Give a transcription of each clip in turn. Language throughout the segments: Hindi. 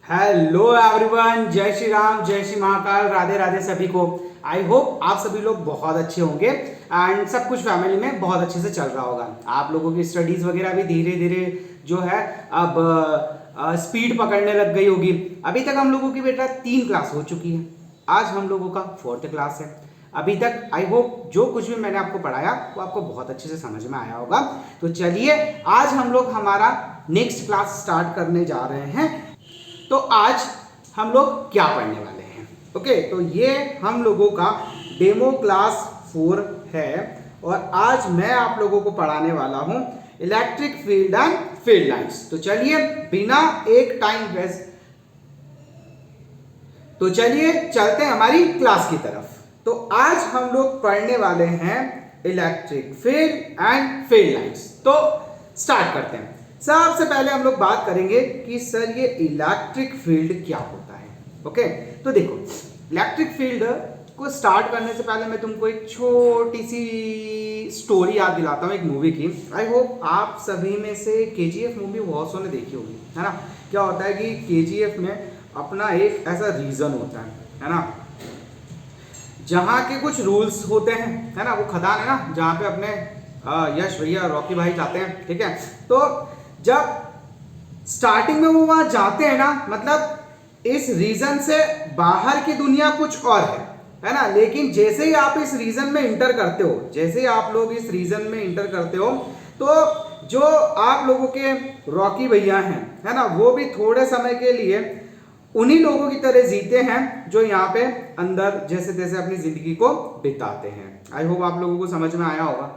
हेलो एवरीवन, जय श्री राम, जय श्री महाकाल, राधे राधे सभी को। आई होप आप सभी लोग बहुत अच्छे होंगे एंड सब कुछ फैमिली में बहुत अच्छे से चल रहा होगा। आप लोगों की स्टडीज वगैरह भी धीरे धीरे जो है अब स्पीड पकड़ने लग गई होगी। अभी तक हम लोगों की बेटा 3 क्लास हो चुकी है, आज हम लोगों का 4th क्लास है। अभी तक आई होप जो कुछ भी मैंने आपको पढ़ाया वो आपको बहुत अच्छे से समझ में आया होगा। तो चलिए आज हम लोग हमारा नेक्स्ट क्लास स्टार्ट करने जा रहे हैं। तो आज हम लोग क्या पढ़ने वाले हैं? ओके, तो ये हम लोगों का डेमो क्लास 4 है और आज मैं आप लोगों को पढ़ाने वाला हूं electric field and field lines. तो चलिए बिना एक टाइम वेस्ट, तो चलिए चलते हैं हमारी क्लास की तरफ। तो आज हम लोग पढ़ने वाले हैं electric field and field lines. तो स्टार्ट करते हैं। सबसे पहले हम लोग बात करेंगे कि सर ये इलेक्ट्रिक फील्ड क्या होता है। ओके, तो देखो इलेक्ट्रिक फील्ड को स्टार्ट करने से पहले मैं तुमको एक छोटी सी स्टोरी याद दिलाता हूँ, एक मूवी की। आई होप आप सभी में से KGF मूवी बहुत सौ ने देखी होगी, है ना। क्या होता है कि KGF में अपना एक ऐसा रीजन होता है ना, जहाँ के कुछ रूल्स होते हैं, है ना। वो खदान है ना जहाँ पे अपने यश भैया रॉकी भाई जाते हैं, ठीक है। तो जब स्टार्टिंग में वो वहां जाते हैं ना, मतलब इस रीजन से बाहर की दुनिया कुछ और है ना। लेकिन जैसे ही आप इस रीजन में इंटर करते हो, जैसे ही आप लोग इस रीजन में इंटर करते हो, तो जो आप लोगों के रॉकी भैया हैं, है ना, वो भी थोड़े समय के लिए उन्हीं लोगों की तरह जीते हैं जो यहाँ पे अंदर जैसे तैसे अपनी जिंदगी को बिताते हैं। आई होप आप लोगों को समझ में आया होगा।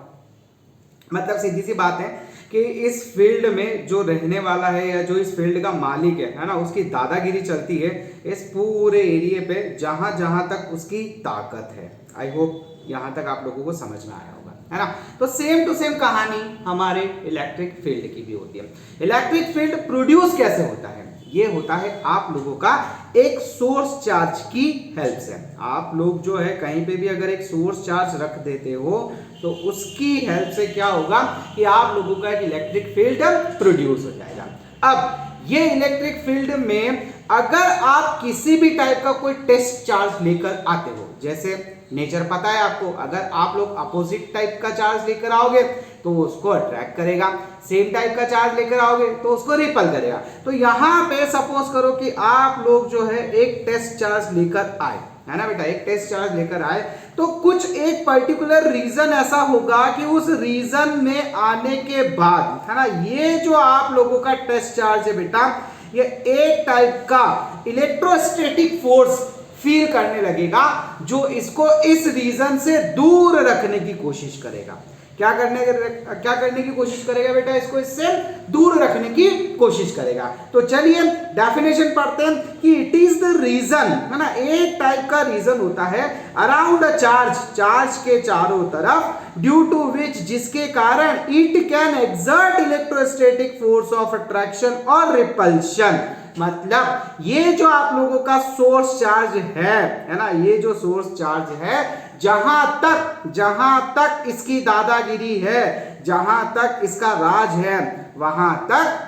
मतलब सीधी सी बात है कि इस फील्ड में जो रहने वाला है या जो इस फील्ड का मालिक है ना, उसकी दादागिरी चलती है इस पूरे एरिया पे जहां जहां तक उसकी ताकत है। आई होप यहां तक आप लोगों को समझ में आया होगा, है ना। तो सेम टू सेम कहानी हमारे इलेक्ट्रिक फील्ड की भी होती है। इलेक्ट्रिक फील्ड प्रोड्यूस कैसे होता है? ये होता है आप लोगों का एक सोर्स चार्ज की हेल्प से। आप लोग जो है कहीं पे भी अगर एक सोर्स चार्ज रख देते हो तो उसकी हेल्प से क्या होगा कि आप लोगों का एक इलेक्ट्रिक फील्ड प्रोड्यूस हो जाएगा। अब ये इलेक्ट्रिक फील्ड में अगर आप किसी भी टाइप का कोई टेस्ट चार्ज लेकर आते हो, जैसे नेचर पता है आपको, अगर आप लोग अपोजिट टाइप का चार्ज लेकर आओगे तो उसको अट्रैक्ट करेगा, सेम टाइप का चार्ज लेकर आओगे तो उसको रिपल करेगा। तो यहां पे सपोज करो कि आप लोग जो है एक टेस्ट चार्ज लेकर आए, है ना बेटा, एक टेस्ट चार्ज लेकर आए, तो कुछ एक पर्टिकुलर रीजन ऐसा होगा कि उस रीजन में आने के बाद, है ना, ये जो आप लोगों का टेस्ट चार्ज है बेटा, ये एक टाइप का इलेक्ट्रोस्टैटिक फोर्स फील करने लगेगा जो इसको इस रीजन से दूर रखने की कोशिश करेगा। क्या करने की कोशिश करेगा बेटा? इसको इससे दूर रखने की कोशिश करेगा। तो चलिए डेफिनेशन पढ़ते हैं कि इट इज द रीजन, है ना, एक टाइप का रीजन होता है अराउंड अ चार्ज, चार्ज के चारों तरफ, ड्यू टू विच, जिसके कारण it can exert electrostatic force of attraction और रिपल्शन। मतलब ये जो आप लोगों का सोर्स चार्ज है ना, ये जो सोर्स चार्ज है, जहां तक इसकी दादागिरी है, जहां तक इसका राज है, वहां तक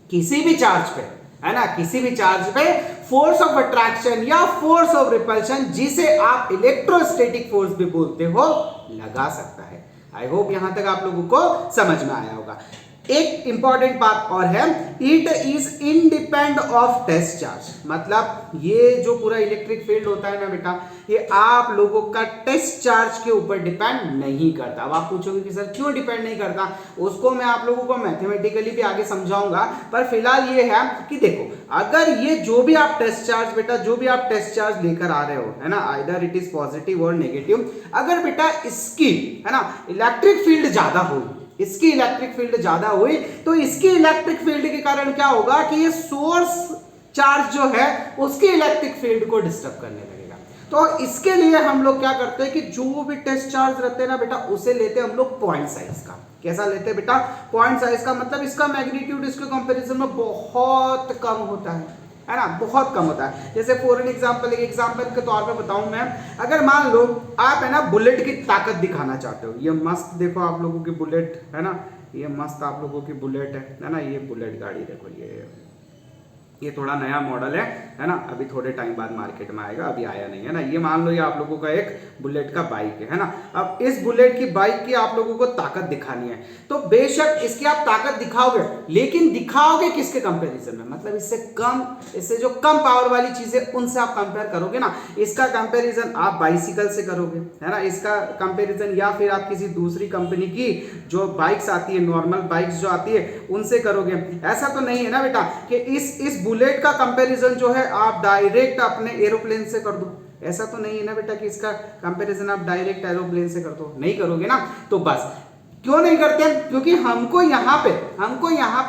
किसी भी चार्ज पे, है ना, किसी भी चार्ज पे फोर्स ऑफ अट्रैक्शन या फोर्स ऑफ रिपल्शन, जिसे आप इलेक्ट्रोस्टैटिक फोर्स भी बोलते हो, लगा सकता है। आई होप यहां तक आप लोगों को समझ में आया होगा। एक इंपॉर्टेंट बात और है, it is independent of test charge. मतलब ये जो पूरा इलेक्ट्रिक फील्ड होता है ना बेटा, ये आप लोगों का टेस्ट चार्ज के ऊपर डिपेंड नहीं करता। अब आप पूछोगे कि सर क्यों डिपेंड नहीं करता? उसको मैं आप लोगों को मैथमेटिकली भी आगे समझाऊंगा, पर फिलहाल ये है कि देखो, अगर ये जो भी आप टेस्ट चार्ज बेटा, जो भी आप टेस्ट चार्ज लेकर आ रहे हो, है ना, आइदर इट इज पॉजिटिव और नेगेटिव, अगर बेटा इसकी, है ना, इलेक्ट्रिक फील्ड ज्यादा हो, इसकी इलेक्ट्रिक फील्ड ज्यादा हुई, तो इसकी इलेक्ट्रिक फील्ड के कारण क्या होगा कि ये सोर्स चार्ज जो है उसकी इलेक्ट्रिक फील्ड को डिस्टर्ब करने लगेगा। तो इसके लिए हम लोग क्या करते हैं कि जो भी टेस्ट चार्ज रहते हैं ना बेटा, उसे लेते हैं हम लोग पॉइंट साइज का। कैसा लेते हैं बेटा? पॉइंट साइज का। मतलब इसका मैग्नीट्यूड इसके कंपैरिजन में बहुत कम होता है ना, बहुत कम होता है। जैसे फॉर एन एग्जांपल, एक एग्जांपल के तौर पे बताऊं मैं, अगर मान लो आप, है ना, बुलेट की ताकत दिखाना चाहते हो, ये मस्त देखो आप लोगों की बुलेट, है ना, ये मस्त आप लोगों की बुलेट है ना, ये बुलेट गाड़ी देखो, ये ये थोड़ा नया मॉडल है ना, अभी थोड़े टाइम बाद मार्केट में आएगा, अभी आया नहीं है ना। ये मान लो ये आप लोगों का एक बुलेट का बाइक है ना। अब इस बुलेट की बाइक की आप लोगों को ताकत दिखानी है, तो बेशक इसकी आप ताकत दिखाओगे, लेकिन दिखाओगे किसके कंपैरिजन में, मतलब इससे जो कम पावर वाली चीजें उनसे आप कंपेयर करोगे ना। इसका कंपैरिजन आप बाइसिकल से करोगे, है ना, इसका कंपैरिजन या फिर आप किसी दूसरी कंपनी की जो बाइक्स आती है, नॉर्मल बाइक्स जो आती है उनसे करोगे। ऐसा तो नहीं है ना बेटा कि इस बुलेट का कंपैरिजन जो है आप डायरेक्ट अपने एरोप्लेन से कर दो। ऐसा तो नहीं है ना बेटा कि इसका कंपैरिजन आप डायरेक्ट एरोप्लेन से कर दो, नहीं करोगे ना। तो बस क्यों नहीं करते हैं, क्योंकि हमको यहाँ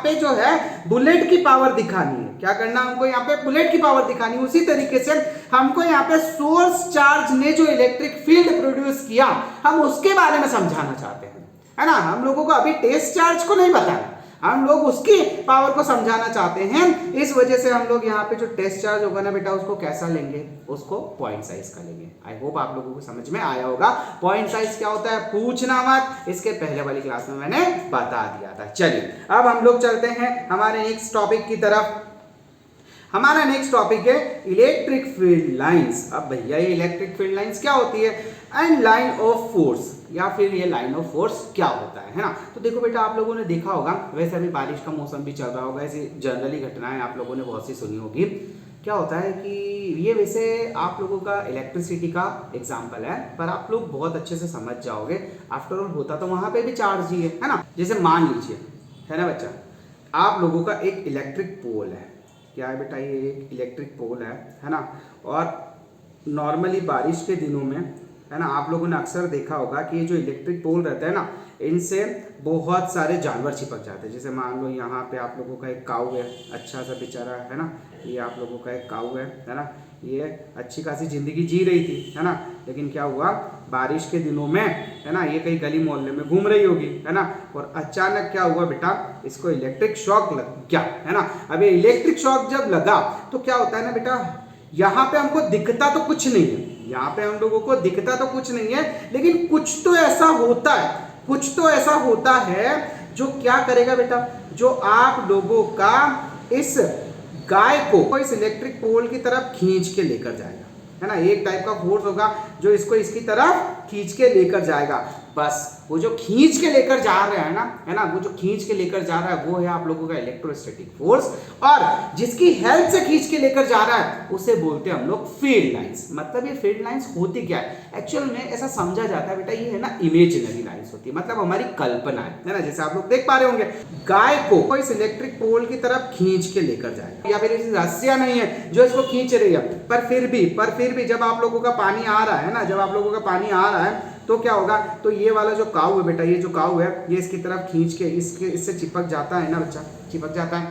पे जो है बुलेट की पावर दिखानी है। क्या करना, हमको यहाँ पे बुलेट की पावर दिखानी है। उसी तरीके से हमको यहाँ पे सोर्स चार्ज ने जो इलेक्ट्रिक फील्ड प्रोड्यूस किया, हम उसके बारे में समझाना चाहते हैं, है ना। हम लोगों को अभी टेस्ट चार्ज को नहीं बताना, हम लोग उसकी पावर को समझाना चाहते हैं। इस वजह से हम लोग यहाँ पे जो टेस्ट चार्ज होगा ना बेटा, उसको कैसा लेंगे, उसको पॉइंट साइज का लेंगे। आई होप आप लोगों को समझ में आया होगा। पॉइंट साइज क्या होता है पूछना मत, इसके पहले वाली क्लास में मैंने बता दिया था। चलिए अब हम लोग चलते हैं हमारे नेक्स्ट टॉपिक की तरफ। हमारा नेक्स्ट टॉपिक है इलेक्ट्रिक फील्ड लाइंस। अब भैया ये इलेक्ट्रिक फील्ड लाइंस क्या होती है, एंड लाइन ऑफ फोर्स, या फिर ये लाइन ऑफ फोर्स क्या होता है ना। तो देखो बेटा, आप लोगों ने देखा होगा, वैसे अभी बारिश का मौसम भी चल रहा होगा, ऐसी जनरली घटनाएं आप लोगों ने बहुत सी सुनी होगी। क्या होता है कि ये वैसे आप लोगों का इलेक्ट्रिसिटी का एग्जाम्पल है, पर आप लोग बहुत अच्छे से समझ जाओगे। आफ्टर ऑल होता तो वहां पे भी चार्ज ही है ना। जैसे मान लीजिए, है ना बच्चा, आप लोगों का एक इलेक्ट्रिक पोल है। क्या है बेटा, ये एक इलेक्ट्रिक पोल है ना। और नॉर्मली बारिश के दिनों में, है ना, आप लोगों ने अक्सर देखा होगा कि ये जो इलेक्ट्रिक पोल रहता है ना, इनसे बहुत सारे जानवर चिपक जाते हैं। जैसे मान लो यहाँ पे आप लोगों का एक काऊ है, अच्छा सा बेचारा, है ना, ये आप लोगों का एक काऊ है ना, ये अच्छी खासी जिंदगी जी रही थी, है ना। लेकिन क्या हुआ, बारिश के दिनों में, है ना, ये कहीं गली मोहल्ले में घूम रही होगी, है ना, और अचानक क्या हुआ बेटा, इसको इलेक्ट्रिक शॉक लग गया, है ना। अब ये इलेक्ट्रिक शॉक जब लगा तो क्या होता है ना बेटा, यहाँ पे हमको दिखता तो कुछ नहीं है, यहाँ पे हम लोगों को दिखता तो कुछ नहीं है, लेकिन कुछ तो ऐसा होता है जो क्या करेगा बेटा, जो आप लोगों का इस गाय को इस इलेक्ट्रिक पोल की तरफ खींच के लेकर जाएगा, है ना। एक टाइप का फोर्स होगा जो इसको इसकी तरफ खींच के लेकर जाएगा। बस वो जो खींच के लेकर जा रहा है ना, है ना, वो जो खींच के लेकर जा रहा है वो है आप लोगों का इलेक्ट्रोस्टैटिक फोर्स, और जिसकी हेल्प से खींच के लेकर जा रहा है उसे बोलते हैं हम लोग फील्ड लाइंस। मतलब ये फील्ड लाइंस होती क्या है, एक्चुअल में ऐसा समझा जाता है बेटा, ये है ना इमेजिनरी लाइंस होती है, मतलब हमारी कल्पना है ना। जैसे आप लोग देख पा रहे होंगे, गाय को इस इलेक्ट्रिक पोल की तरफ खींच के लेकर जाएगा, या फिर ऐसी रस्सियां नहीं है जो इसको खींच रही है, पर फिर भी जब आप लोगों का पानी आ रहा है ना, जब आप लोगों का पानी आ रहा है तो क्या होगा, तो ये वाला जो काऊ है बेटा, ये जो काऊ है ये इसकी तरफ खींच के इससे चिपक जाता है ना बच्चा, चिपक जाता है।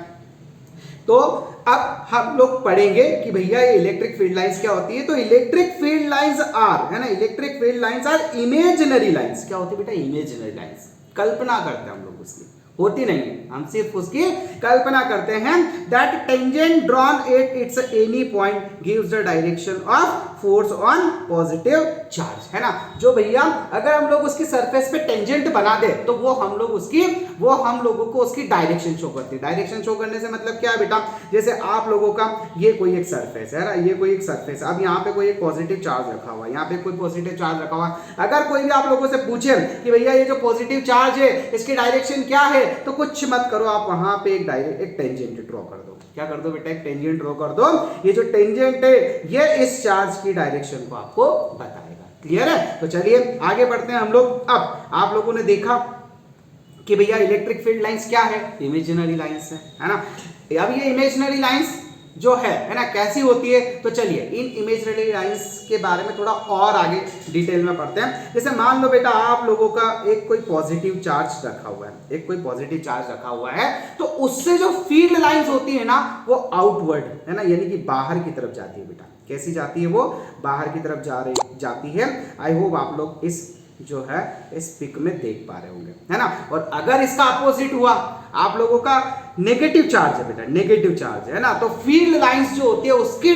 तो अब हम लोग पढ़ेंगे कि भैया ये इलेक्ट्रिक फील्ड लाइंस क्या होती है। तो इलेक्ट्रिक फील्ड लाइंस आर, है ना, electric field lines are imaginary lines. क्या होती है बेटा, इमेजिनरी लाइंस, कल्पना करते हैं हम लोग उसकी, होती नहीं है, हम सिर्फ उसकी कल्पना करते हैं। That tangent drawn at its any point gives the direction of force on positive charge, है ना। जो भैया अगर हम लोग उसकी सरफेस पे टेंजेंट बना दे तो वो हम लोगों को उसकी डायरेक्शन शो करती है। डायरेक्शन शो करने से मतलब क्या है बेटा, जैसे आप लोगों का ये कोई एक सरफेस है ना, ये कोई एक सरफेस, अब यहाँ पे कोई एक पॉजिटिव चार्ज रखा हुआ है, यहाँ पे कोई पॉजिटिव चार्ज रखा हुआ है। अगर कोई भी आप लोगों से पूछे कि भैया ये जो पॉजिटिव चार्ज है इसकी डायरेक्शन क्या है, तो कुछ मत करो, आप वहां पे एक टेंजेंट ड्रॉ कर दो। क्या कर दो बेटा, एक टेंजेंट ड्रॉ कर दो। ये जो टेंजेंट है ये इस चार्ज की डायरेक्शन को आपको बताएगा। क्लियर है। तो चलिए आगे बढ़ते हैं हम लोग। अब आप लोगों ने देखा कि भैया इलेक्ट्रिक फील्ड लाइंस क्या है, इमेजिनरी लाइंस है ना। अब ये इमेजिनरी लाइंस जो है ना, कैसी होती है, तो चलिए इन इमेजिनरी लाइंस के बारे में थोड़ा और आगे डिटेल में पढ़ते हैं। जैसे मान लो बेटा आप लोगों का एक कोई पॉजिटिव चार्ज रखा हुआ है, तो उससे जो फील्ड लाइंस होती है ना वो आउटवर्ड, है ना, यानी कि बाहर की तरफ जाती है बेटा। कैसी जाती है, वो बाहर की तरफ जाती है। आई होप आप लोग इस जो है इस पिक में देख पा रहे होंगे, है ना। और अगर इसका अपोजिट हुआ, आप लोगों का नेगेटिव चार्ज है बेटा, नेगेटिव चार्ज है ना, तो फील्ड लाइंस जो होती है उसकी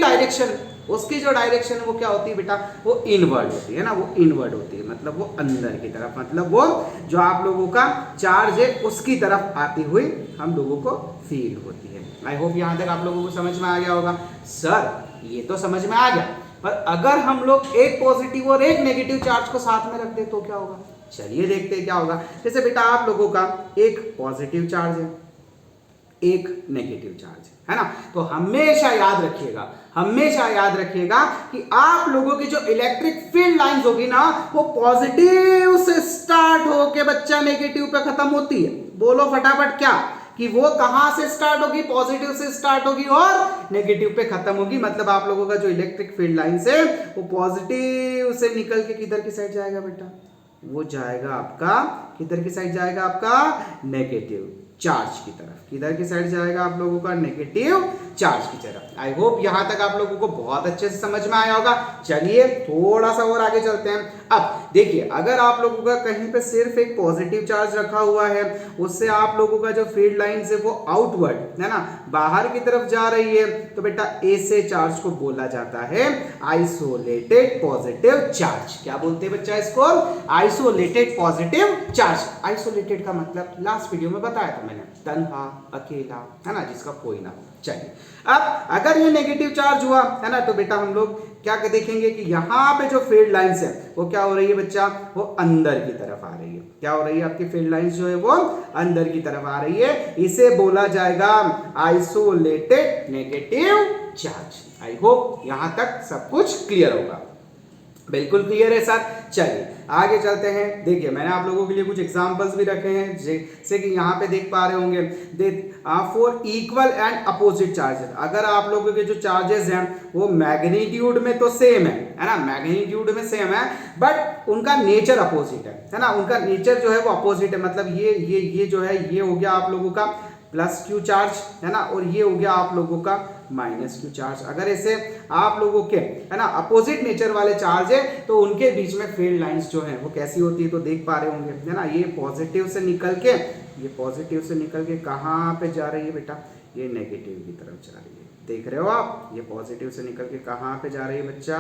जो डायरेक्शन है वो क्या होती है बेटा, वो इनवर्ड होती है ना, वो इनवर्ड होती है, मतलब वो अंदर की तरफ, मतलब वो जो आप लोगों का चार्ज है उसकी तरफ आती हुई हम लोगों को फील होती है आई होप यहाँ तक आप लोगों को समझ में आ गया होगा। सर ये तो समझ में आ गया, पर अगर हम लोग एक पॉजिटिव और एक नेगेटिव चार्ज को साथ में रख दे तो क्या होगा? चलिए देखते हैं क्या होगा। जैसे बेटा आप लोगों का एक पॉजिटिव चार्ज है, एक नेगेटिव चार्ज है ना, तो हमेशा याद रखिएगा, हमेशा याद रखिएगा कि आप लोगों की जो इलेक्ट्रिक फील्ड लाइंस होगी ना, वो पॉजिटिव से स्टार्ट होके बच्चा नेगेटिव पे खत्म होती है। बोलो फटाफट क्या, कि वो कहां से स्टार्ट होगी? पॉजिटिव से स्टार्ट होगी और नेगेटिव पे खत्म होगी। मतलब आप लोगों का जो इलेक्ट्रिक फील्ड लाइंस है वो पॉजिटिव से निकल के किधर की साइड जाएगा बेटा? वो जाएगा आपका किधर की साइड जाएगा? आपका नेगेटिव चार्ज की तरफ। किधर की साइड जाएगा आप लोगों का? नेगेटिव चार्ज की तरफ। आई होप यहां तक आप लोगों को बहुत अच्छे से समझ में आया होगा। चलिए थोड़ा सा और आगे चलते हैं। अब देखिए, अगर आप लोगों का कहीं पे सिर्फ एक पॉजिटिव चार्ज रखा हुआ है, उससे आप लोगों का जो फील्ड लाइंस है वो आउटवर्ड है ना, बाहर की तरफ जा रही है, तो बेटा ऐसे चार्ज को बोला जाता है आइसोलेटेड पॉजिटिव चार्ज। क्या बोलते हैं बच्चा इसको? Isolated positive charge. आइसोलेटेड का मतलब लास्ट वीडियो में बताया था मैंने, तन्हा, अकेला, है ना, जिसका कोई ना हो। चलिए अब अगर ये नेगेटिव चार्ज हुआ है ना, तो बेटा हम लोग क्या देखेंगे कि यहाँ पे जो फील्ड लाइंस है वो क्या हो रही है बच्चा? वो अंदर की तरफ आ रही है। क्या हो रही है? आपकी फील्ड लाइंस जो है वो अंदर की तरफ आ रही है। इसे बोला जाएगा आइसोलेटेड नेगेटिव चार्ज। आई होप यहां तक सब कुछ क्लियर होगा। बिल्कुल क्लियर है सर। चलिए आगे चलते हैं। देखिए मैंने आप लोगों के लिए कुछ एग्जांपल्स भी रखे हैं, जैसे कि यहाँ पे देख पा रहे होंगे for equal and opposite charges. अगर आप लोगों के जो चार्जेस हैं वो मैग्नीट्यूड में तो सेम है ना, मैग्नीट्यूड में सेम है, बट उनका नेचर अपोजिट है ना, उनका नेचर जो है वो अपोजिट है। मतलब ये जो है ये हो गया आप लोगों का प्लस क्यू चार्ज है ना, और ये हो गया आप लोगों का माइनस क्यू चार्ज। अगर ऐसे आप लोगों के है ना अपोजिट नेचर वाले चार्ज है तो उनके बीच में फील्ड लाइंस जो है वो कैसी होती है तो देख पा रहे होंगे है ना। ये पॉजिटिव से निकल के, ये पॉजिटिव से निकल के कहाँ पे जा रही है बेटा? ये नेगेटिव की तरफ जा रही है। देख रहे हो आप, ये पॉजिटिव से निकल के कहाँ पे जा रही है बच्चा?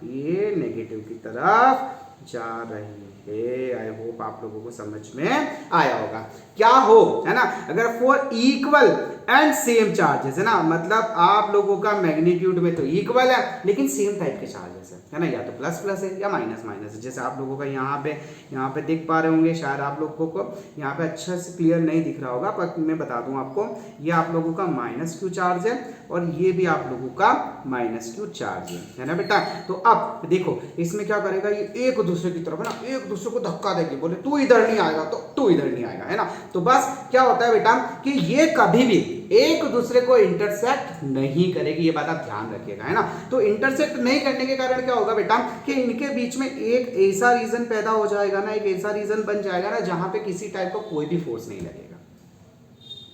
ये नेगेटिव की तरफ जा रही है। आई होप आप लोगों को समझ में आया होगा। क्या हो है ना, अगर for equal and same charges है ना, मतलब आप लोगों का मैग्नीट्यूड में तो इक्वल है लेकिन सेम टाइप के चार्जेस है ना, या तो प्लस प्लस है या माइनस माइनस है। जैसे आप लोगों का यहाँ पे देख पा रहे होंगे, शायद आप लोगों को यहाँ पे अच्छा से क्लियर नहीं दिख रहा होगा, पर मैं बता दूं आपको, ये आप लोगों का माइनस क्यू चार्ज है और ये भी आप लोगों का माइनस क्यू चार्ज है ना बेटा। तो अब देखो इसमें क्या करेगा, ये एक दूसरे की तरफ है ना, एक दूसरे को धक्का देगी, बोले तू इधर नहीं आएगा तो तू इधर नहीं आएगा है ना। तो बस क्या होता है बेटा कि ये कभी भी एक दूसरे को इंटरसेक्ट नहीं करेगी, ये बात आप ध्यान रखिएगा है ना। तो इंटरसेक्ट नहीं करने के कारण क्या होगा बेटा कि इनके बीच में एक ऐसा रीजन पैदा हो जाएगा ना, एक ऐसा रीजन बन जाएगा ना जहां पे किसी टाइप का कोई भी फोर्स नहीं लगेगा।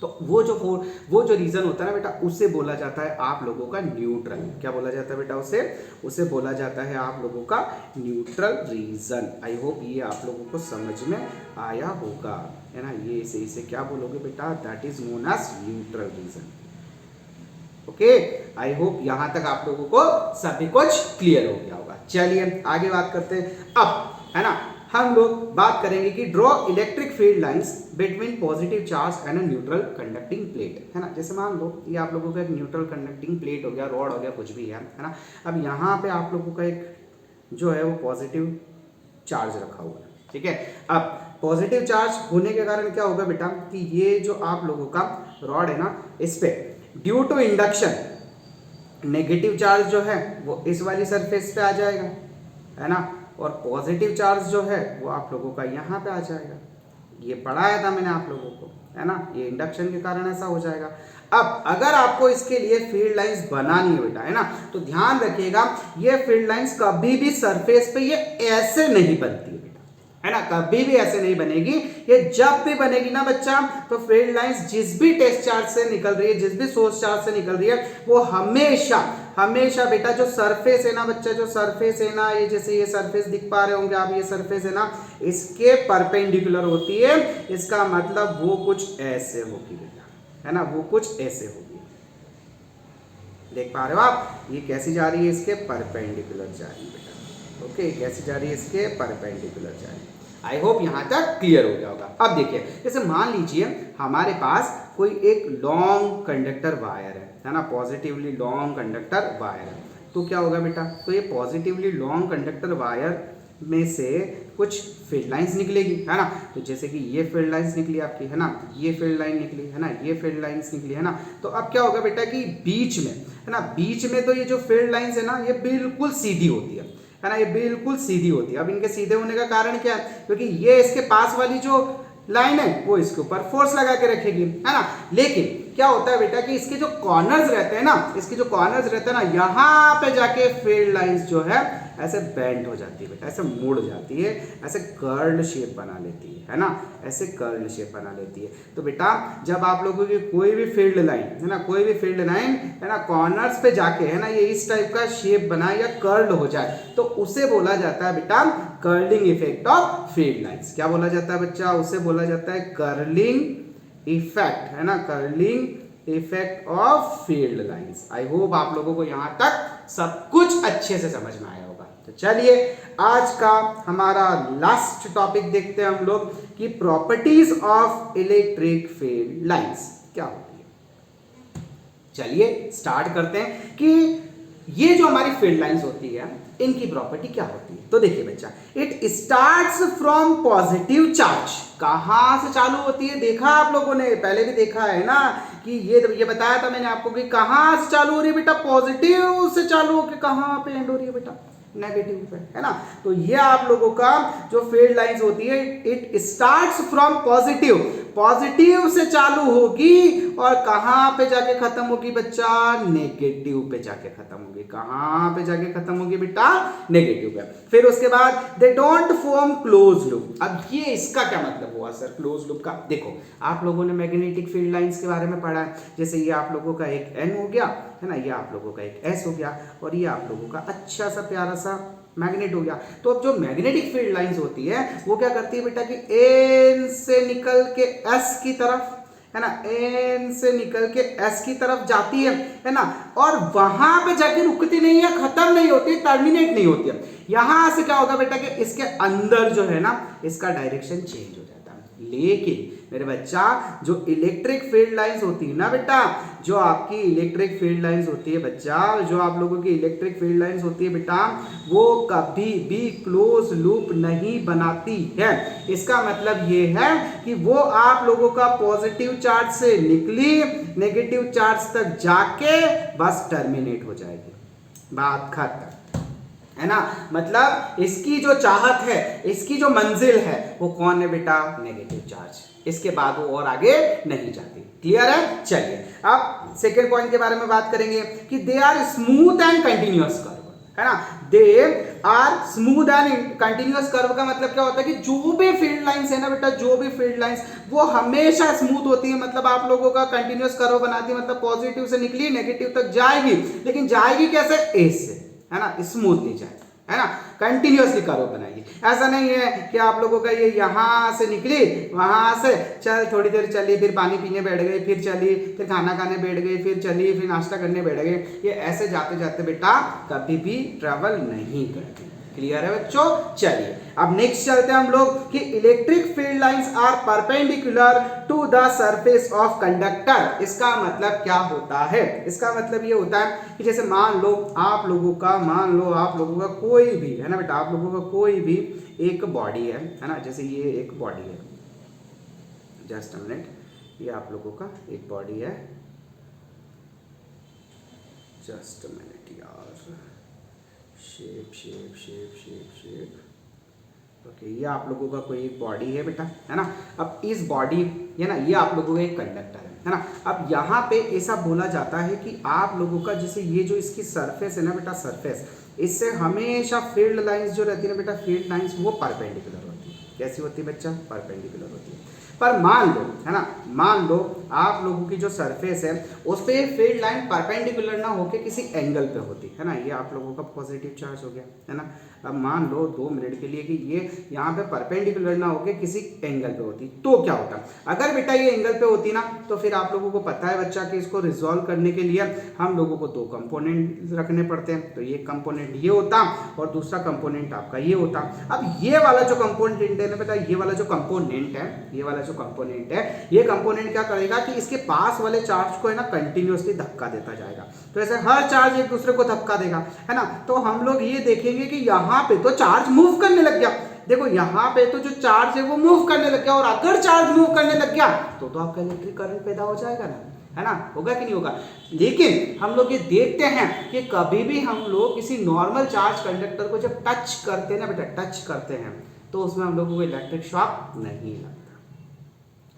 तो वो जो रीजन होता है ना बेटा, उसे बोला जाता है आप लोगों का न्यूट्रल। क्या बोला जाता है बेटा? उसे बोला जाता है आप लोगों का न्यूट्रल रीजन। आई होप ये आप लोगों को समझ में आया होगा है ना। ये इसे क्या बोलोगे बेटा? That is known as neutral region. Okay, I hope यहां तक आप लोगों को सभी कुछ क्लियर हो गया होगा। चलिए आगे बात करते हैं। अब है ना हम लोग बात करेंगे कि draw electric field lines between positive charge and a neutral conducting plate है ना। जैसे मान लो ये आप लोगों का एक न्यूट्रल कंडक्टिंग प्लेट हो गया, रॉड हो गया, कुछ भी है ना। अब यहाँ पे आप लोगों का एक जो है वो पॉजिटिव चार्ज रखा हुआ है, ठीक है। अब पॉजिटिव चार्ज होने के कारण क्या होगा बेटा कि ये जो आप लोगों का रॉड है ना, इस पे due to induction negative charge जो है वो इस वाली सरफेस पे आ जाएगा है ना, और पॉजिटिव चार्ज जो है वो आप लोगों का यहाँ पे आ जाएगा। ये पढ़ाया था मैंने आप लोगों को है ना, ये इंडक्शन के कारण ऐसा हो जाएगा। अब अगर आपको इसके लिए फील्ड लाइंस बनानी है बेटा है ना, तो ध्यान रखिएगा ये फील्ड लाइंस कभी भी सरफेस पे ये ऐसे नहीं बनती है है ना, कभी भी ऐसे नहीं बनेगी। ये जब भी बनेगी ना बच्चा, तो फील्ड लाइंस जिस भी टेस्ट चार्ज से निकल रही है, जिस भी सोर्स चार्ज से निकल रही है, वो हमेशा बेटा जो सरफेस है ना बच्चा, जो सरफेस है ना, ये जैसे ये सरफेस दिख पा रहे होंगे आप, ये सरफेस है ना, इसके परपेंडिकुलर होती है। इसका मतलब वो कुछ ऐसे होगी बेटा है ना, वो कुछ ऐसे होगी। देख पा रहे हो आप, ये कैसी जा रही है? इसके परपेंडिकुलर जा रही है बेटा। ओके, कैसी जा रही है? इसके परपेंडिकुलर जा रही है। आई होप यहां तक क्लियर हो गया होगा। अब देखिए, जैसे मान लीजिए हमारे पास कोई एक लॉन्ग कंडक्टर वायर है ना, पॉजिटिवली लॉन्ग कंडक्टर वायर है, तो क्या होगा बेटा, तो ये पॉजिटिवली लॉन्ग कंडक्टर वायर में से कुछ फील्ड लाइंस निकलेगी, है ना। तो जैसे कि ये फील्ड लाइंस निकली आपकी, है ना, ये फील्ड लाइन निकली, है ना, ये फील्ड लाइंस निकली, है ना। तो अब क्या होगा बेटा कि बीच में, है ना, बीच में तो ये जो फील्ड लाइंस है ना, ये बिल्कुल सीधी होती है ना, ये बिल्कुल सीधी होती है। अब इनके सीधे होने का कारण क्या है, क्योंकि ये इसके पास वाली जो लाइन है वो इसके ऊपर फोर्स लगा के रखेगी, है ना। लेकिन क्या होता है बेटा कि इसके जो कॉर्नर्स रहते हैं ना, इसके जो कॉर्नर्स रहते हैं ना, यहाँ पे जाके फील्ड लाइंस जो है ऐसे बेंड हो जाती है बेटा, ऐसे मुड़ जाती है, ऐसे कर्ल्ड शेप बना लेती है ना, ऐसे कर्ल्ड शेप बना लेती है। तो बेटा जब आप लोगों की कोई भी फील्ड लाइन, है ना, कोई भी फील्ड लाइन, है ना, कॉर्नर्स पे जाके, है ना, ये इस टाइप का शेप बनाए या कर्ल्ड हो जाए, तो उसे बोला जाता है बेटा curling effect of field lines. क्या बोला जाता है बच्चा, उसे बोला जाता है कर्लिंग इफेक्ट, है ना, curling effect of field lines. I hope आप लोगों को यहां तक सब कुछ अच्छे से समझ में आया होगा। तो चलिए आज का हमारा लास्ट टॉपिक देखते हैं हम लोग कि properties of electric field lines क्या होती है। चलिए स्टार्ट करते हैं कि ये जो हमारी फील्ड लाइंस होती है इनकी प्रॉपर्टी क्या होती है। तो देखिए बच्चा, it starts from positive charge. कहां से चालू होती है, देखा आप लोगों ने, पहले भी देखा है ना कि ये बताया था मैंने आपको कि कहां से चालू हो रही है बेटा, पॉजिटिव से चालू होकर कहां पे एंड हो रही है बेटा, नेगेटिव पे, है ना। तो ये आप लोगों का जो फील्ड लाइंस होती है, it starts from positive, positive से चालू होगी और कहां पे जाके खत्म होगी बच्चा, नेगेटिव पे जाके खत्म होगी। कहां पे जाके खत्म होगी बेटा, नेगेटिव पे। फिर उसके बाद they don't form close loop. अब ये इसका क्या मतलब हुआ सर क्लोज लूप का, देखो आप लोगों ने मैग्नेटिक फील्ड लाइंस के बारे में पढ़ा है, जैसे ये आप लोगों का एक N हो गया, है ना, ये आप लोगों का एक S हो गया और ये आप लोगों का अच्छा सा प्यारा सा मैग्नेट हो गया। तो अब जो मैग्नेटिक फील्ड लाइंस होती है वो क्या करती है बेटा कि N से निकल के S की तरफ, है ना, N से निकल के S की तरफ जाती है ना, और वहां पे जाके रुकती नहीं है, खत्म नहीं होती, टर्मिनेट नहीं होती है। यहां से क्या होगा बेटा कि इसके अंदर जो है ना इसका डायरेक्शन चेंज हो जाता है। लेकिन मेरे बच्चा जो इलेक्ट्रिक फील्ड लाइंस होती है ना बेटा, जो आपकी इलेक्ट्रिक फील्ड लाइंस होती है बच्चा, जो आप लोगों की इलेक्ट्रिक फील्ड लाइंस होती है बेटा, वो कभी भी क्लोज लूप नहीं बनाती है। इसका मतलब ये है कि वो आप लोगों का पॉजिटिव चार्ज से निकली नेगेटिव चार्ज तक जाके बस टर्मिनेट हो जाएगी, बात खत्म, है ना। मतलब इसकी जो चाहत है, इसकी जो मंजिल है वो कौन है बेटा, नेगेटिव चार्ज, इसके बाद वो और आगे नहीं जाती। क्लियर है। चलिए अब सेकेंड पॉइंट के बारे में बात करेंगे कि they are smooth and continuous curve, है ना, they are smooth and continuous curve का मतलब क्या होता है कि जो भी फील्ड लाइंस है ना बेटा, जो भी फील्ड लाइंस वो हमेशा स्मूथ होती है, मतलब आप लोगों का कंटिन्यूअस कर्व बनाती है, मतलब पॉजिटिव से निकली नेगेटिव तक जाएगी, लेकिन जाएगी कैसे, ए से, है ना, स्मूथली जाए, है ना, कंटिन्यूअसली कर्व बनाएगी। ऐसा नहीं है कि आप लोगों का ये यहां से निकली, वहां से चल थोड़ी देर चली, फिर पानी पीने बैठ गई, फिर चली, फिर खाना खाने बैठ गई, फिर चली, फिर नाश्ता करने बैठ गई। ये ऐसे जाते जाते बेटा कभी भी ट्रेवल नहीं करती। क्लियर है बच्चों। चलिए अब नेक्स्ट चलते हैं हम लोग कि electric field lines are perpendicular to the surface of conductor. इसका मतलब क्या होता है, इसका मतलब ये होता है कि जैसे मान लो आप लोगों का कोई भी, है ना बेटा, आप लोगों का कोई भी एक बॉडी है ना, जैसे ये एक बॉडी है, जस्ट अ मिनट, ये आप लोगों का एक बॉडी है, जस्ट अ मिनट यार, shape shape shape shape shape okay, ये आप लोगों का कोई एक बॉडी है बेटा, है ना। अब इस बॉडी, है ना, ये आप लोगों का एक कंडक्टर है ना। अब यहाँ पे ऐसा बोला जाता है कि आप लोगों का जैसे ये जो इसकी सरफेस है ना बेटा, सरफेस, इससे हमेशा फील्ड लाइंस जो रहती है ना बेटा, फील्ड लाइंस वो परपेंडिकुलर होती है। कैसी होती है बच्चा, परपेंडिकुलर होती है। पर मान लो, है ना, मान लो आप लोगों की जो सरफेस है उस पे फील्ड लाइन परपेंडिकुलर ना होके किसी एंगल पे होती, है ना, ये आप लोगों का पॉजिटिव चार्ज हो गया, है ना। अब मान लो 2 मिनट के लिए कि ये यहाँ पे परपेंडिकुलर ना होके किसी एंगल पे होती, तो क्या होता, अगर बेटा ये एंगल पे होती ना, तो फिर आप लोगों को पता है बच्चा कि इसको रिजॉल्व करने के लिए हम लोगों को 2 कंपोनेंट रखने पड़ते हैं। तो ये कंपोनेंट ये होता और दूसरा कंपोनेंट आपका ये होता। अब ये वाला जो कंपोनेंट है ना बेटा, ये वाला जो कंपोनेंट है, ये कंपोनेंट क्या करेगा कि इसके पास वाले चार्ज को है ना कंटिन्यूअसली धक्का देता जाएगा। तो ऐसे हर चार्ज एक दूसरे को धक्का देगा, है ना। तो हम लोग ये देखेंगे कि यहाँ पे तो चार्ज मूव करने लग गया। देखो यहाँ पे तो जो चार्ज है वो मूव करने लग गया, और अगर चार्ज मूव करने लग गया तो आपका इलेक्ट्रिक करंट पैदा हो जाएगा ना, है ना, होगा कि नहीं होगा। लेकिन हम लोग ये देखते हैं कि कभी भी हम लोग किसी नॉर्मल चार्ज कंडक्टर को जब टच करते हैं ना बेटा, टच करते हैं, तो उसमें हम लोगों को इलेक्ट्रिक शॉक नहीं लगता।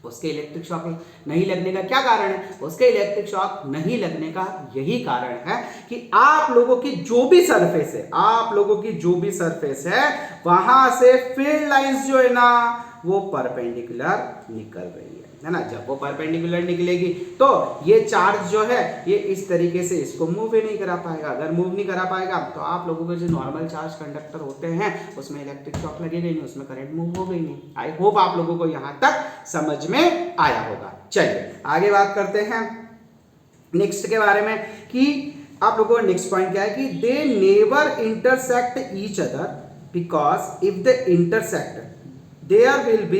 उसके इलेक्ट्रिक शॉक नहीं लगने का क्या कारण है? उसके इलेक्ट्रिक शॉक नहीं लगने का यही कारण है कि आप लोगों की जो भी सरफेस है, आप लोगों की जो भी सरफेस है, वहां से फील्ड लाइंस जो है ना वो परपेंडिकुलर निकल रही है ना। जब वो परपेंडिकुलर निकलेगी तो ये चार्ज जो है ये इस तरीके से इसको मूव ही नहीं करा पाएगा। अगर मूव नहीं करा पाएगा तो आप लोगों के जो नॉर्मल चार्ज कंडक्टर होते हैं उसमें इलेक्ट्रिक शॉक लगेगा नहीं, उसमें करंट मूव होगा ही नहीं। आई होप आप लोगों को यहां तक समझ में आया होगा। चलिए आगे बात करते हैं नेक्स्ट के बारे में कि आप लोगों का नेक्स्ट पॉइंट क्या है कि they never intersect each other because if they intersect there will be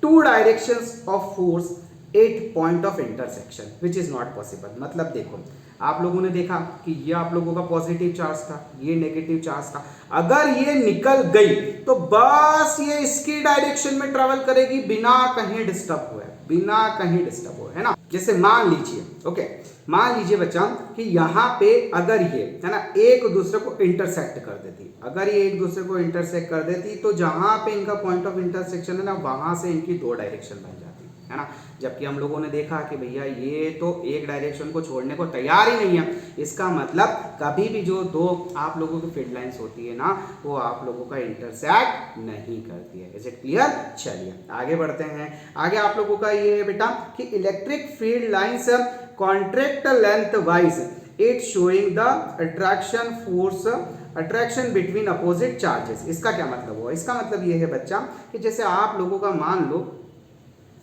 two directions of force at point of intersection which is not possible। मतलब देखो आप लोगों ने देखा कि ये आप लोगों का पॉजिटिव चार्ज था, ये नेगेटिव चार्ज था। अगर ये निकल गई तो बस ये इसकी डायरेक्शन में ट्रेवल करेगी बिना कहीं डिस्टर्ब हुए, बिना कहीं डिस्टर्ब हुए, है ना। जैसे मान लीजिए, ओके, मान लीजिए बच्चा कि यहाँ पे अगर ये है ना एक दूसरे को इंटरसेक्ट कर देती, अगर ये एक दूसरे को इंटरसेक्ट कर देती तो जहां पे इनका पॉइंट ऑफ इंटरसेक्शन है ना वहां से इनकी दो डायरेक्शन बन जाती, है ना। जबकि हम लोगों ने देखा कि भैया ये तो एक डायरेक्शन को छोड़ने को तैयार ही नहीं है। इसका मतलब कभी भी जो दो आप लोगों की फील्ड लाइंस होती है ना वो आप लोगों का इंटरसेक्ट नहीं करती है। Is it clear? चलिए आगे बढ़ते हैं। आगे आप लोगों का ये है बेटा कि electric field lines contract length wise it showing the attraction force attraction between opposite charges. इसका क्या मतलब हुआ? इसका मतलब ये है बच्चा कि जैसे आप लोगों का मान लो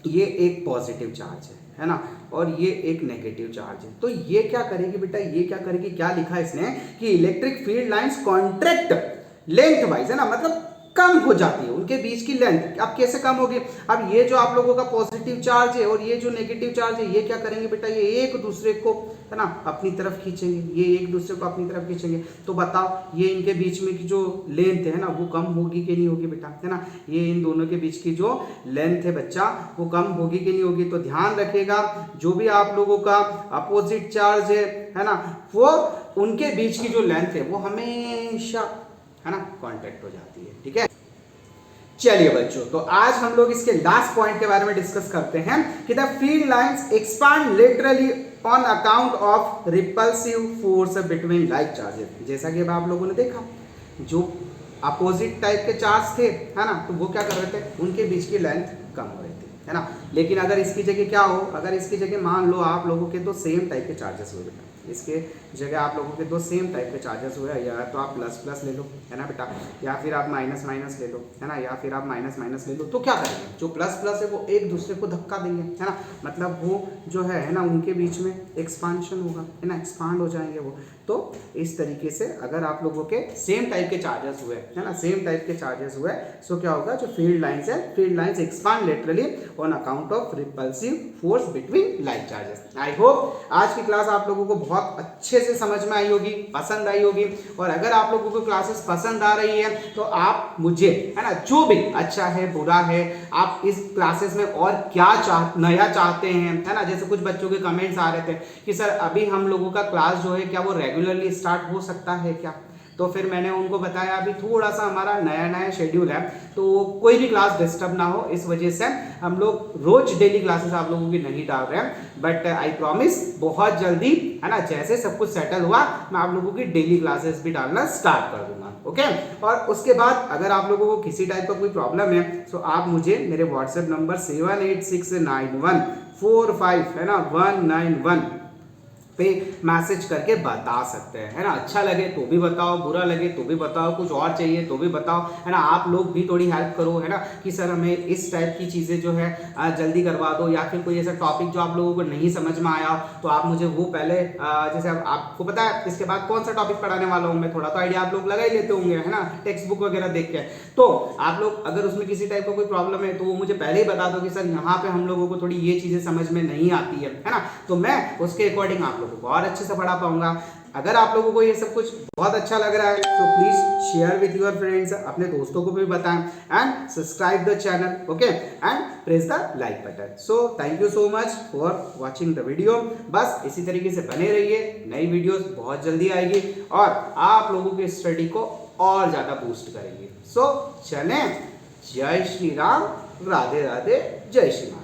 ये एक पॉजिटिव चार्ज है ना, और ये एक नेगेटिव चार्ज है, तो ये क्या करेगी बेटा, ये क्या करेगी, क्या लिखा है इसने कि electric field lines contract length wise, है ना, मतलब कम हो जाती है उनके बीच की लेंथ। अब कैसे कम होगी? अब ये जो आप लोगों का पॉजिटिव चार्ज है और ये जो नेगेटिव चार्ज है ये क्या करेंगे बेटा, ये एक दूसरे को है ना अपनी तरफ खींचेंगे, ये एक दूसरे को अपनी तरफ खींचेंगे। तो बताओ ये इनके बीच में की जो लेंथ है ना वो कम होगी कि नहीं होगी बेटा, है ना। ये इन दोनों के बीच की जो लेंथ है बच्चा वो कम होगी कि नहीं होगी। तो ध्यान रखिएगा जो भी आप लोगों का अपोजिट चार्ज है ना वो उनके बीच की जो लेंथ है वो हमेशा है ना कांटेक्ट हो जाती है, ठीक है। चलिए बच्चों, तो आज हम लोग इसके लास्ट पॉइंट के बारे में डिस्कस करते हैं कि the field lines expand laterally on account of repulsive force between like charges. जैसा कि अब आप लोगों ने देखा जो अपोजिट टाइप के चार्ज थे है ना तो वो क्या कर रहे थे, उनके बीच की लेंथ कम हो रही थी, है ना। लेकिन अगर इसकी जगह क्या हो, अगर इसकी जगह मान लो आप लोगों के दो सेम टाइप के चार्जेस हुए बेटा, इसके जगह आप लोगों के दो सेम टाइप के चार्जेस हुए, या तो आप प्लस प्लस ले लो, है ना बेटा, या फिर आप माइनस माइनस ले लो, है ना, या फिर आप माइनस माइनस ले लो। तो क्या करेंगे, जो प्लस प्लस है वो एक दूसरे को धक्का देंगे, है ना, मतलब वो जो है ना उनके बीच में एक्सपांशन होगा, है ना, एक्सपांड हो जाएंगे वो। तो इस तरीके से अगर आप लोगों के सेम टाइप के चार्जेस हुए, है ना, सेम टाइप के चार्जेस हुए, सो क्या होगा, जो फील्ड लाइंस है, field lines expand laterally on account of repulsive force between like charges. I hope आज की क्लास आप लोगों को बहुत अच्छे से समझ में आई होगी, पसंद आई होगी। और अगर आप लोगों को क्लासेस पसंद आ रही है तो आप मुझे, है ना, जो भी अच्छा है बुरा है, आप इस क्लासेस में और क्या नया चाहते हैं, है ना। जैसे कुछ बच्चों के कमेंट्स आ रहे थे कि सर अभी हम लोगों का क्लास जो है क्या वो रेगुलरली स्टार्ट हो सकता है क्या, तो फिर मैंने उनको बताया अभी थोड़ा सा हमारा नया नया शेड्यूल है तो कोई भी क्लास डिस्टर्ब ना हो, इस वजह से हम लोग रोज डेली क्लासेस आप लोगों की नहीं डाल रहे हैं। बट आई प्रॉमिस बहुत जल्दी, है ना, जैसे सब कुछ सेटल हुआ मैं आप लोगों की डेली क्लासेस भी डालना स्टार्ट कर दूंगा, ओके। और उसके बाद अगर आप लोगों को किसी टाइप का कोई प्रॉब्लम है तो आप मुझे मेरे व्हाट्सएप नंबर 78691451 है ना 191 पे मैसेज करके बता सकते हैं, है ना। अच्छा लगे तो भी बताओ, बुरा लगे तो भी बताओ, कुछ और चाहिए तो भी बताओ, है ना। आप लोग भी थोड़ी हेल्प करो, है ना, कि सर हमें इस टाइप की चीज़ें जो है जल्दी करवा दो, या फिर कोई ऐसा टॉपिक जो आप लोगों को नहीं समझ में आया तो आप मुझे वो पहले जैसे आपको पता है इसके बाद कौन सा टॉपिक पढ़ाने वाला हूँ मैं, थोड़ा तो आइडिया आप लोग लगा ही लेते होंगे, है ना, टेक्स्ट बुक वगैरह देख के। तो आप लोग अगर उसमें किसी टाइप का कोई प्रॉब्लम है तो वो मुझे पहले ही बता दो कि सर यहाँ पे हम लोगों को थोड़ी ये चीज़ें समझ में नहीं आती है ना, तो मैं उसके अकॉर्डिंग आप लोगों को और अच्छे से पढ़ा पाऊंगा। अगर आप लोगों को ये सब कुछ बहुत अच्छा लग रहा है तो please share with your friends, अपने दोस्तों को भी बताएं and subscribe the channel, okay, and press the like button. So thank you so much for watching the video. बस इसी तरीके से बने रहिए, नई वीडियोस बहुत जल्दी आएगी और आप लोगों की स्टडी को और ज़्यादा बूस्ट करेंगे। सो चलें, जय श्री राम, राधे राधे, जय श्री राम।